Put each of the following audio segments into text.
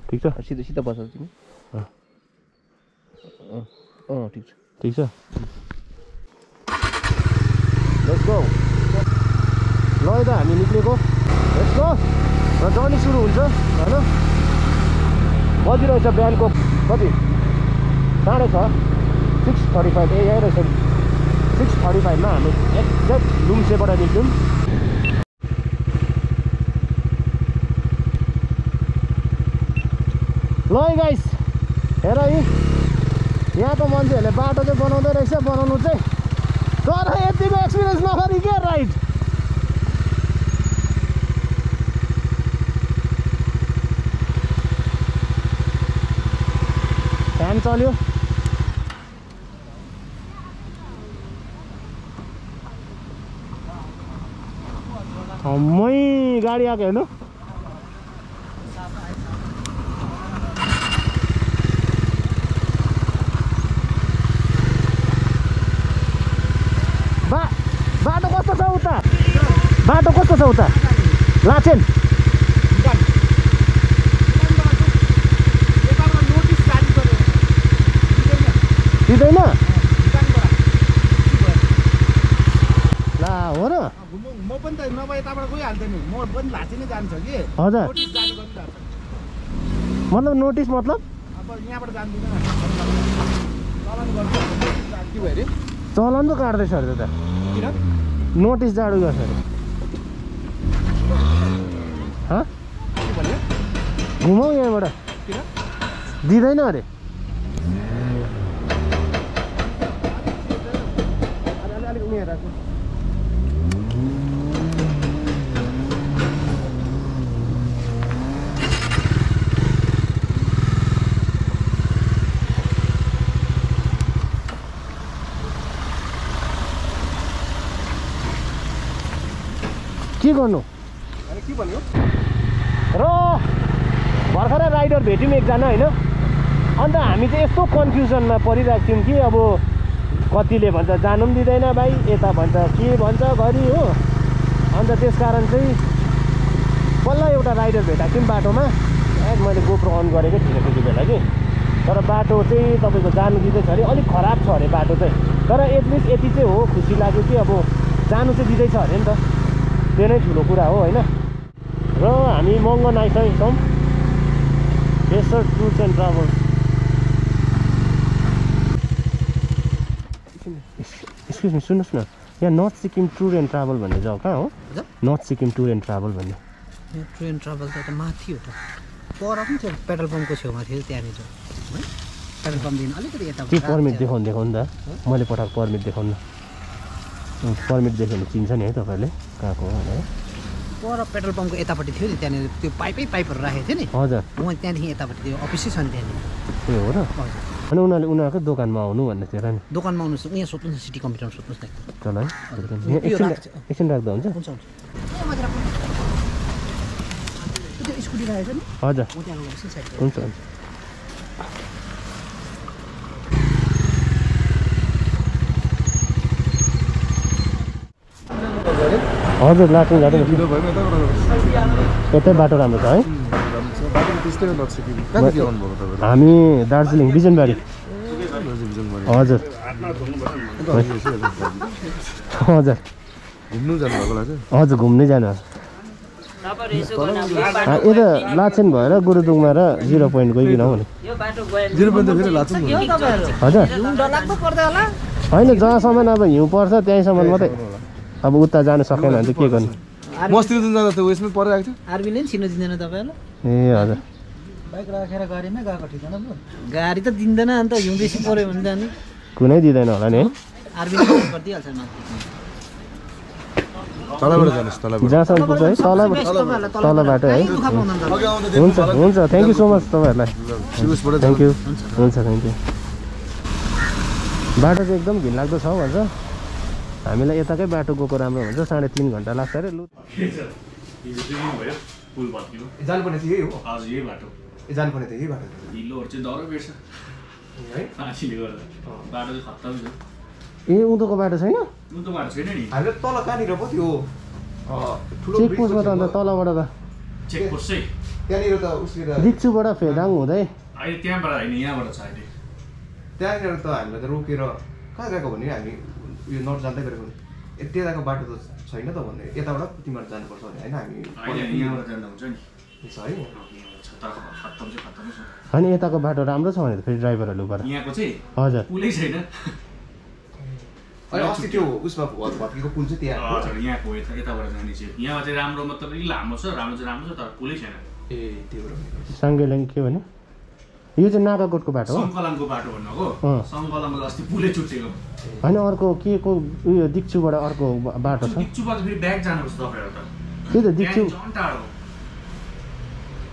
ठिक छ सिधै सिधा बस तिमी ठिक छ ठिक छ लेट्स गो ल त हामी निक्लेको लेट्स गो र जर्नी सुरु हुन्छ हैन बजिरहेछ बिहानको कति 6:30 6:35 ए यही रहेछ 6:35 मा हामी एक्ज्याक्ट लुम्सेबाट निक्ल्यौँ ल गाइस हेर यहाँको मान्छेहरूले बाटो चाहिँ बनाउँदै रहेछ बनाउनु चाहिँ तर यतिको एक्सपिरियन्स नगरी के राइड फ्यान चल्यो मै गाडी आएको हेर्नु बाटो कस्तो छ उता बाटो कस्तो छ उता लाचेन दिँदैन ला हो र म पनि त नभए यताबाट गइहाल्थेँ नि म पनि लाचेन नै जान्छ कि हजुर मतलब नोटिस मतलब अब यहाँबाट जान्दिनँ चलन गर्छ के भयो अरे चलन त काट्दैछ अरे त किन नोटिस जाडो गर्छ अरे के भन्यो घुमाउ यहाँबाट किन दिँदैन अरे अलिक उयो राख्नु के गर्नु के भन्यो र भर्खरै राइडर भेट्यौँ एकजना होइन अन्त हामी चाहिँ यस्तो कन्फ्युजनमा परिरहेको थियौँ कि अब कतिले भन्छ जानु पनि दिँदैन भाइ यता भन्छ के भन्छ घरि हो अन्त त्यस कारण चाहिँ बल्ल एउटा राइडर भेटाएको थियौँ बाटोमा मैले गोप्रो अन गरेकै थिइनँ त्यति बेला कि तर बाटो चाहिँ तपाईँको जानु दिँदैछ अरे अलिक खराब छ अरे बाटो चाहिँ तर एटलिस्ट यति चाहिँ हो खुसी लाग्यो कि अब जानु चाहिँ दिँदैछ अरे नि त त्यो नै ठुलो कुरा हो होइन र हामी मङ्गन आइसकेका छौँ बेसर tours and travels excuse me सुन्नुहोस् न यहाँ north Sikkim tour and travel भन्ने जग्गा कहाँ हो north Sikkim tour and travel भन्ने टुर एन्ड ट्राभल त माथि हो त पर पनि थियो पेट्रोल पम्पको छेउमा थियो त्यहाँनिर है पेट्रोल पम्पदेखि अलिकति यता के पर्मिट देखाउनु नि त मैले पठाएको पर्मिट देखाउनु न पर्मिट देख्यो भने चिन्छ नि है तपाईँहरूले कहाँको हो है पर पेट्रोल पम्पको यतापट्टि थियो नि त्यहाँनिर त्यो पाइपहरू राखेको थियो नि हजुर उहाँ त्यहाँदेखि यतापट्टि त्यो अफिसै छ नि त्यहाँनिर ए हो र हजुर अनि उनीहरूकै दोकानमा आउनु भन्ने थियो र नि दोकानमा आउनुहोस् यहाँ सोध्नुहोस् सिटी कम्प्युटरमा सोध्नुहोस् न चल है एकछिन राख्दा हुन्छ हुन्छ स्कुटी राखेको छ नि हजुर हुन्छ हुन्छ हजुर लाटुङ घाटो यतै बाटो राम्रो छ है हामी दार्जिलिङ बिजनबारी हजुर हजुर हजुर घुम्नै जानु यता लाचेन भएर गुरुदुङमा र 0 पोइन्ट गइकन हो भने हजुर होइन जहाँसम्म अब हिउँ पर्छ त्यहीँसम्म मात्रै अब उता जानु सकेन भने चाहिँ के गर्नु मस्तिर जाँदा त उयसमै परिरहेको थियो आर्मीले पनि छिर्नु दिँदैन तपाईँहरूलाई ए हजुर बाइक राखेर गाडीमै गएको ठिक गाडी त दिँदैन अन्त हिउँ बेसी पऱ्यो भने जाने कुनै दिँदैन होला नि है आर्मीले गरिदिइहाल्छ तलबाट जानुहोस् तलबाट जहाँसम्म पुग्छ है तल बाटो है हुन्छ हुन्छ थ्याङ्क यू सो मच तपाईँहरूलाई थ्याङ्क यू हुन्छ थ्याङ्क यू बाटो चाहिँ एकदम घिनलाग्दो छ भन्छ हामीलाई यताकै बाटो गएको राम्रो हुन्छ 3.5 घन्टा लाग्छ अरे लु जानुपर्ने चाहिँ यही हो हजुर यही बाटो जानुपर्ने त यही बाटो हिलोहरू चाहिँ डह्रो भेट्छ है फाँसीले गर्दा बाटो चाहिँ खत्तमै छ ए उँधोको बाटो छैन उँधो बाटो छैन नि हामीले तल कहाँनिर पो त्यो ठुलो चेक पोस्टमा त अन्त तलबाट त चेक पोस्ट चाहिँ त्यहाँनिर त उसले त दिक्चुबाट फेदाङ हुँदै अहिले त्यहाँबाट होइन यहाँबाट छ अहिले त्यहाँनिर त हामीलाई त रोकेर कहाँ गएको भने हामी यो नर्थ जाँदै गरेको नि त्यताको बाटो त छैन त भन्ने यताबाट तिमीहरू जानुपर्छ भने होइन हामी अहिले यहाँबाट जाँदा हुन्छ नि छ है यहाँबाट छ तर खत्तम चाहिँ खत्तमै छ अनि यताको बाटो राम्रो छ भनेर फेरि ड्राइभरहरूले गर यहाँको चाहिँ हजुर पुलै छैन अनि अस्ति त्यो उसमा भत्केको पुल चाहिँ त्यहाँ हजुर यहाँको यताबाट जाने चाहिँ यहाँ चाहिँ राम्रो मतलब अलिक लामो छ राम्रो छ तर पुलै छैन ए त्यो भएर साङ्गेलेङ के भने यो चाहिँ नागाकोटको बाटो हो सङ्कलमको बाटो भन्नुको अँ। सङ्कलमको अस्ति पुलै चुटेको होइन अर्को के को उयो दिक्चुबाट अर्को बाटो छ दिक्चुबाट फेरि ब्याक जानुपर्छ तपाईँहरू त त्यही त दिक्चु त्यहाँदेखि झन् टाढो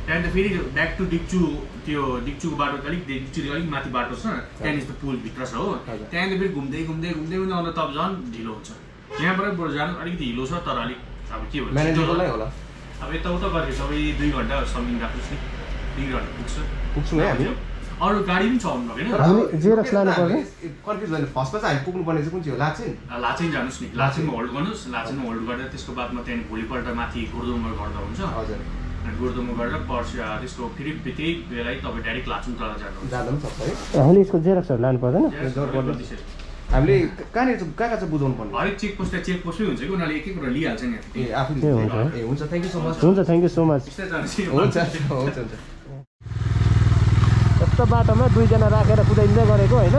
त्यहाँदेखि फेरि ब्याक टु डिक्चु त्यो डिक्चुको बाटो अलिक डिक्चुको अलिक माथि बाटो छ त्यहाँनिर त पुलभित्र छ हो त्यहाँदेखि फेरि घुम्दै आउँदा तब झन् ढिलो हुन्छ यहाँबाट बरु जानु अलिकति हिलो छ तर अलिक अब के भन्छ म्यानेजेबलै होला अब यताउता गरेको सबै 2 घन्टा समिङ राख्नुहोस् नि 2 घन्टा पुग्छ पुग्छौँ है हामी अरू गाडी पनि छ भन्नु होइन हामी जेरक्स लानु पर्ने कन्फ्युज भयो फर्स्टमा चाहिँ हामी पुग्नुपर्ने चाहिँ कुन चाहिँ हो लाचेन लाचेन जानुहोस् नि लाचेनमा होल्ड गर्नुहोस् लाचेनमा होल्ड गरेर त्यसको बादमा त्यहाँदेखि भोलिपल्ट माथि गुरुदोङमा गर्दा हुन्छ हजुर अनि गुरुदोङमा गरेर पर्सि त्यसको फेरि त्यही बेला तपाईँ डाइरेक्ट लाचुङ तल जानुहुन्छ जाँदा पनि सक्छ है हामीले यसको जेरक्सहरू लानु पर्दैन हामीले कहाँनिर चाहिँ कहाँ चाहिँ बुझाउनु पर्ने हरेक चेक पोस्टमै हुन्छ कि उनीहरूले एक कुरा लिइहाल्छ नि ए आफै ए हुन्छ ए हुन्छ थ्याङ्क यू सो मच हुन्छ थ्याङ्क यू सो मच त्यस्तै जानुहोस् हुन्छ हुन्छ हुन्छ यस्तो बाटोमा 2 जना राखेर कुदाइँदै गरेको होइन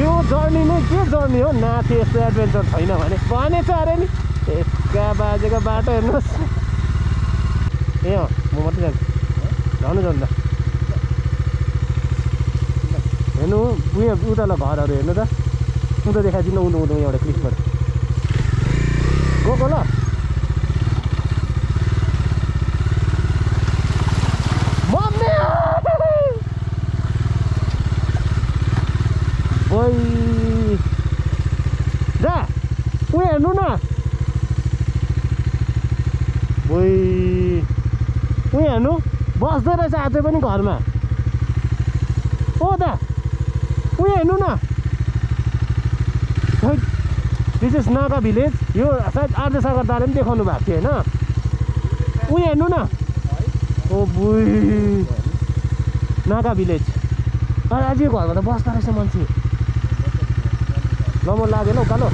यो जर्नी नै के जर्नी हो नाथे यस्तो एडभेन्चर छैन भनेछ अरे नि यसका बाजेको बाटो हेर्नुहोस् ए अँ म मात्रै जान्छु जानु त हेर्नु उयो उता ल घरहरू हेर्नु त उता देखाइदिनु उँधो एउटा क्लिक गरेर गएको ल मम्मी ओइ जा उयो हेर्नु न ओइ उयो हेर्नु बस्दै रहेछ अझै पनि घरमा ओ दा उयो हेर्नु न दिस इज नागा भिलेज यो सायद आर्य सागरदाले पनि देखाउनु भएको थियो होइन उयो हेर्नु न ओ बुई नागा भिलेज अझै यो घरमा त बस्दो रहेछ मान्छे ल म लागेन हौ कालो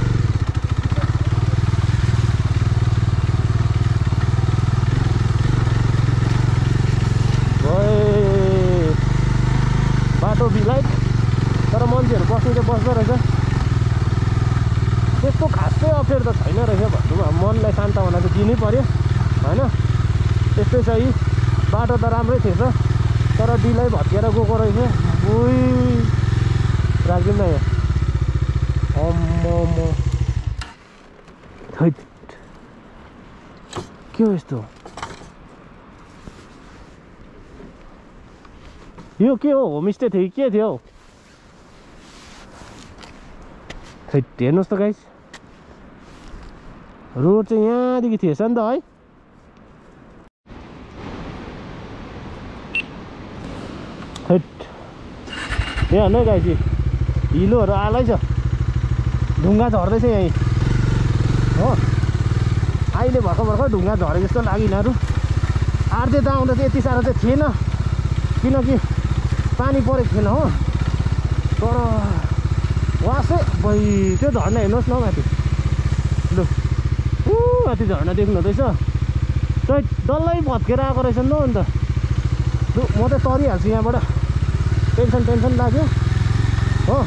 बाटो बिलाइट तर मान्छेहरू बस्नु चाहिँ बस्दो रहेछ त्यस्तो खासै अप्ठ्यारो त छैन रहेछ भन्नु अब मनलाई सान्तवना चाहिँ दिनै पऱ्यो होइन त्यस्तै छ यी बाटो त राम्रै थिएछ तर डिलै भत्केर गएको रहेछ उही राखिदिउँ न यहाँ अम्म थैट के हो यस्तो यो के हो होमस्टे थियो कि के थियो हौ थैट हेर्नुहोस् त गाइस रोड चाहिँ यहाँदेखि थिएछ नि त है थैट यहाँ हेर्नु है गाइस हिलोहरू आलै छ ढुङ्गा झर्दैछ यहीँ हो अहिले भर्खर ढुङ्गा झरे जस्तो लाग्यो यिनीहरू आर्दै त आउँदा चाहिँ यति साह्रो चाहिँ थिएन किनकि पानी परेको थिएन हो तर वासै भइ त्यो झर्ना हेर्नुहोस् न माथि लु माथि झर्ना देख्नु हुँदैछ त्यो डल्लै भत्केर आएको रहेछ नि अन्त लु म त तरिहाल्छु यहाँबाट टेन्सन लाग्यो हो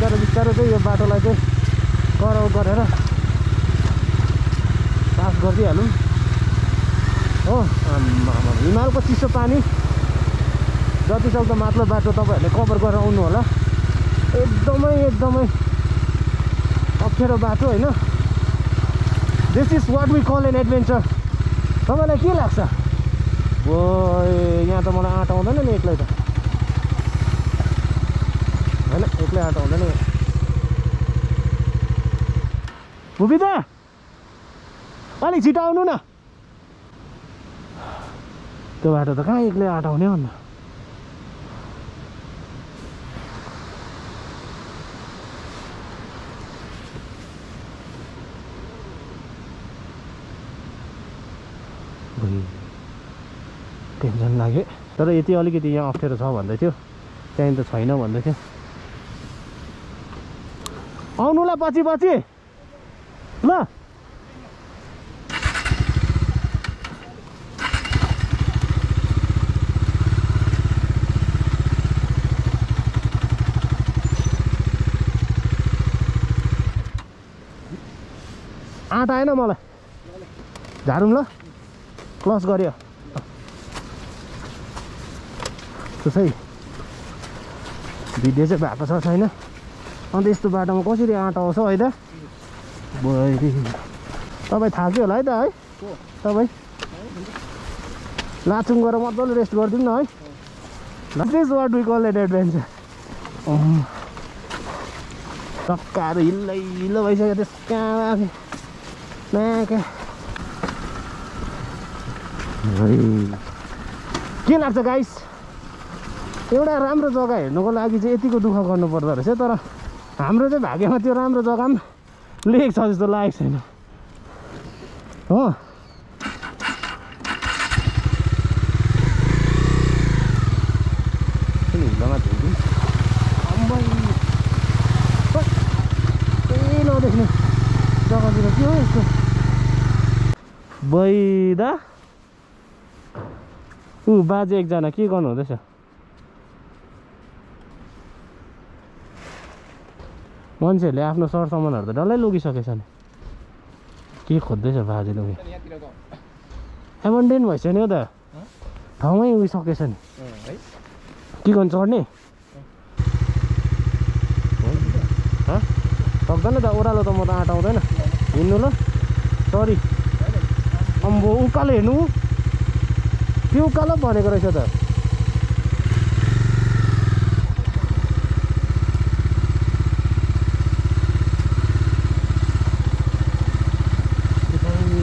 बिस्तारो चाहिँ यो बाटोलाई चाहिँ कराउ गरेर पास गरिदिइहालौँ हो हिमालको चिसो पानी जतिसक्दो माथिल्लो बाटो तपाईँहरूले कभर गरेर आउनु होला एकदमै अप्ठ्यारो बाटो होइन this is what we call an adventure तपाईँलाई के लाग्छ ओ यहाँ त मलाई आँट आउँदैन नि एक्लै त होइन एक्लै आँट आउँदैन भुपी दा अलिक छिटो आउनु न त्यो बाटो त कहाँ एक्लै आँट आउने भन्नु टेन्सन लाग्यो तर यति अलिकति यहाँ अप्ठ्यारो छ भन्दै थियो त्यहाँ त छैन भन्दै थियो आउनुलाई पछि पछि ल आँट आएन मलाई झारौँ ल क्लस गर्यो त्यसै भिडियो चाहिँ भएको छ छैन अन्त यस्तो बाटोमा कसरी आँट आउँछ है त तपाईँ थाक्यो होला है त है तपाईँ लाचुङ गएर मजाले रेस्ट गरिदिउँ न है this what we call at adventure टक्काहरू हिल्लै हिल्लो भइसक्यो त्यस कहाँ के लाग्छ गाइस एउटा राम्रो जग्गा हेर्नुको लागि चाहिँ यतिको दुःख गर्नु पर्दो रहेछ तर हाम्रो चाहिँ भाग्यमा त्यो राम्रो जग्गा पनि लेखेको छ जस्तो लागेको छैन हो नदेख्ने जग्गातिर के हो यस्तो बैदा बाजे एकजना के गर्नु हुँदैछ मान्छेहरूले आफ्नो सरसामानहरू त डल्लै लगिसकेछ नि के खोज्दैछ बाजेले उयो एबन्डेन भइसक्यो नि हो त ठाउँमै उयो सकेछ नि के गर्नु चढ्ने सक्दैन त ओह्रालो त म त आँट आउँदैन हिँड्नु ल सरी अम्बो उकालो हेर्नु त्यो उकालो भनेको रहेछ त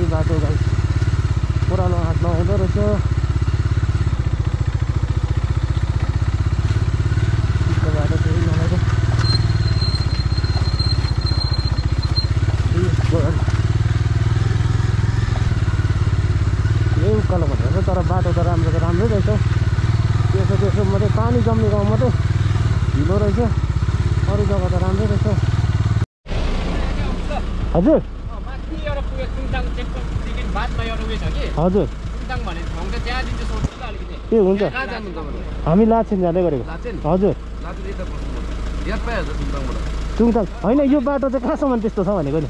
बाटो गाई पुरानो हाटमा आउँदो रहेछ बाटो फेरि नलाग्यो यही उकालो भनेर तर बाटो त राम्रै रहेछ त्यसो मात्रै पानी जम्ने गाउँ मात्रै ढिलो रहेछ अरू जग्गा त राम्रै रहेछ हजुर हजुर ए हुन्छ हामी लाचेन जाँदै गरेको हजुर चुङथाङ होइन यो बाटो चाहिँ कहाँसम्म त्यस्तो छ भनेको नि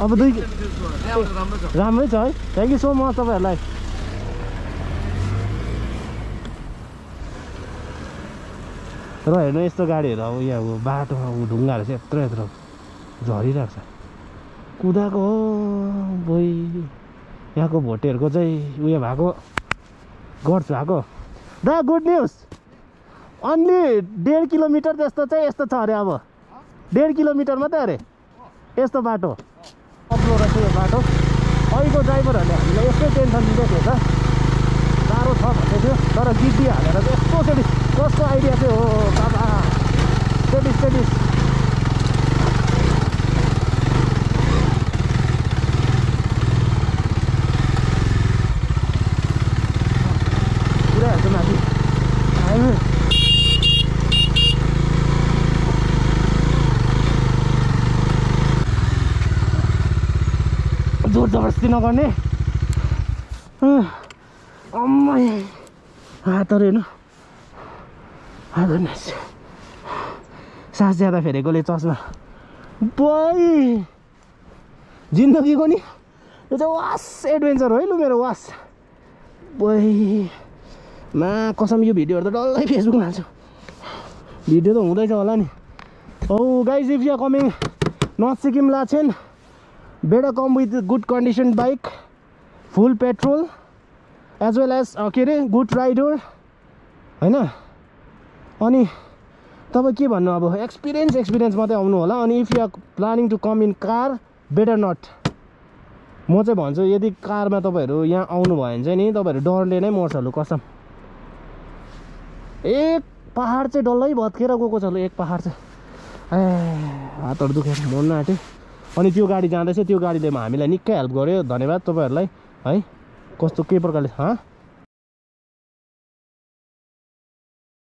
अब राम्रै छ है थ्याङ्क यू सो मच तपाईँहरूलाई र हेर्नु यस्तो गाडीहरू अब यहाँ अब बाटोमा ढुङ्गाहरू चाहिँ यत्रो यत्रो झरिरहेको छ कुदाएको हो बोइ यहाँको भोटेहरूको चाहिँ उयो भएको गर्छ भएको the good news only 1.5 kilometre जस्तो चाहिँ यस्तो छ अरे अब 1.5 किलोमिटर मात्रै अरे यस्तो बाटो अग्लो रहेछ यो बाटो अहिलेको ड्राइभरहरूले हामीलाई यस्तै टेन्सन दिँदै थियो त साह्रो छ भन्दै थियो तर गिटी हालेर चाहिँ यस्तो सेटिस कस्तो आइडिया चाहिँ हो बाबा सेटिस माथि जोर जबरजस्ती नगर्ने अम्मै हातहरू हेर्नु सास ज्यादा फेरेकोले चस्मा बोइ जिन्दगीको नि यो चाहिँ वास एडभेन्चर हो है लु मेरो वास बोइ मा कसम यो भिडियोहरू त डल्लै फेसबुकमा हाल्छु भिडियो त हुँदैछ होला नि औ guys if you are coming north Sikkim Lachen better come with good condition bike, full petrol, as well as के अरे good rider हैन अनि तपाईँ के भन्नु अब एक्सपिरियन्स मात्रै आउनु होला अनि if you are planning to come in car better not म चाहिँ भन्छु यदि कारमा तपाईँहरू यहाँ आउनु भयो भने चाहिँ नि तपाईँहरू डरले नै मर्छ लु कसम एक पहाड चाहिँ डल्लै भत्केर गएको छ लु एक पहाड चाहिँ ए हातहरू दुखेर मर्न आँट्यो अनि त्यो गाडी जाँदैछ त्यो गाडीले हामीलाई निकै हेल्प गर्यो धन्यवाद तपाईँहरूलाई है कस्तो के प्रकारले